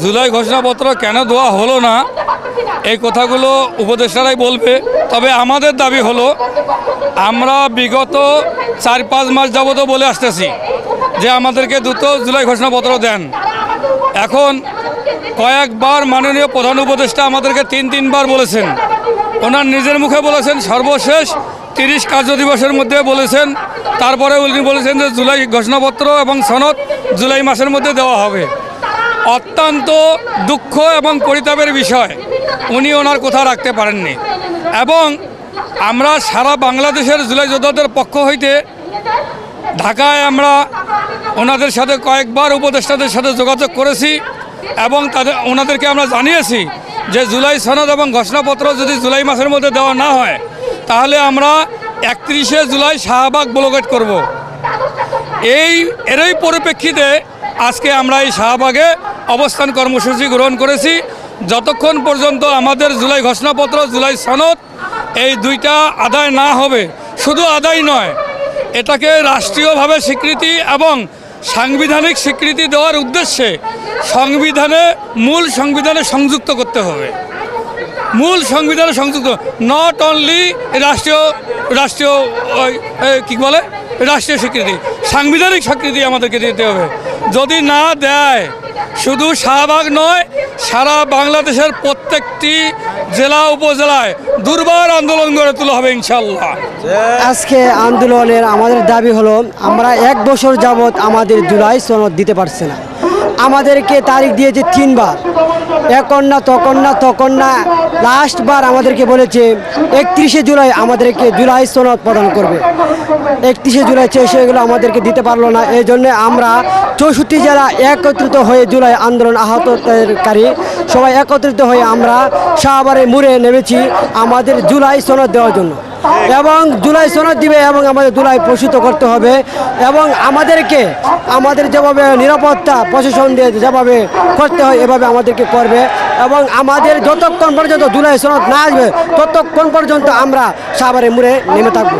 জুলাই ঘোষণাপত্র কেন দেওয়া হলো না এই কথাগুলো উপদেষ্টারাই বলবে। তবে আমাদের দাবি হলো, আমরা বিগত 4-5 মাস যাবত বলে আসতেছি যে আমাদেরকে দ্রুত জুলাই ঘোষণাপত্র দেন। এখন কয়েকবার মাননীয় প্রধান উপদেষ্টা আমাদেরকে 3-3বার বলেছেন। ওনার নিজের মুখে বলেছেন, সর্বশেষ 30 কার্যদিবসের মধ্যে বলেছেন। তারপরে উনি বলেছেন যে জুলাই ঘোষণাপত্র এবং সনদ জুলাই মাসের মধ্যে দেওয়া হবে। অত্যন্ত দুঃখ এবং পরিতাপের বিষয়, উনি ওনার কথা রাখতে পারেননি। এবং আমরা সারা বাংলাদেশের জুলাই যোদ্ধাদের পক্ষ হইতে ঢাকায় আমরা ওনাদের সাথে কয়েকবার উপদেষ্টাদের সাথে যোগাযোগ করেছি এবং ওনাদেরকে আমরা জানিয়েছি যে জুলাই সনদ এবং ঘোষণাপত্র যদি জুলাই মাসের মধ্যে দেওয়া না হয় তাহলে আমরা 31শে জুলাই শাহবাগ ব্লকেট করব। এরই পরিপ্রেক্ষিতে আজকে আমরা এই শাহবাগে অবস্থান কর্মসূচি গ্রহণ করেছি। যতক্ষণ পর্যন্ত আমাদের জুলাই ঘোষণাপত্র জুলাই সনদ এই দুইটা আদায় না হবে, শুধু আদায় নয়, এটাকে রাষ্ট্রীয়ভাবে স্বীকৃতি এবং সাংবিধানিক স্বীকৃতি দেওয়ার উদ্দেশ্যে মূল সংবিধানে সংযুক্ত করতে হবে। মূল সংবিধানে সংযুক্ত, নট অনলি রাষ্ট্রীয় স্বীকৃতি, সাংবিধানিক স্বীকৃতি আমাদেরকে দিতে হবে। যদি না দেয়, শুধু শাহবাগ নয়, সারা বাংলাদেশের প্রত্যেকটি জেলা উপজেলায় দুর্বার আন্দোলন গড়ে তোলা হবে ইনশাল্লাহ। আজকে আন্দোলনের আমাদের দাবি হলো, আমরা 1 বছর যাবৎ আমাদের জুলাই সনদ দিতে পারছে না। আমাদেরকে তারিখ দিয়েছে 3বার, এখন না লাস্টবার আমাদেরকে বলেছে 31শে জুলাই আমাদেরকে জুলাই সনদ প্রদান করবে। 31শে জুলাই শেষ হয়ে গেলো, আমাদেরকে দিতে পারলো না। এই জন্যে আমরা 64 জেলা একত্রিত হয়ে জুলাই আন্দোলন আহতকারী সবাই একত্রিত হয়ে আমরা শাহবাগে মুড়ে নেমেছি আমাদের জুলাই সনদ দেওয়ার জন্য। এবং জুলাই সনদ দিবে এবং আমাদের জুলাই প্রসূত করতে হবে এবং আমাদের যেভাবে নিরাপত্তা প্রশাসন দিয়ে যেভাবে করতে হয় এভাবে আমাদেরকে করবে। এবং আমাদের যতক্ষণ পর্যন্ত জুলাই সনদ না আসবে ততক্ষণ পর্যন্ত আমরা শাহবাগে মুড়ে নেমে থাকবো।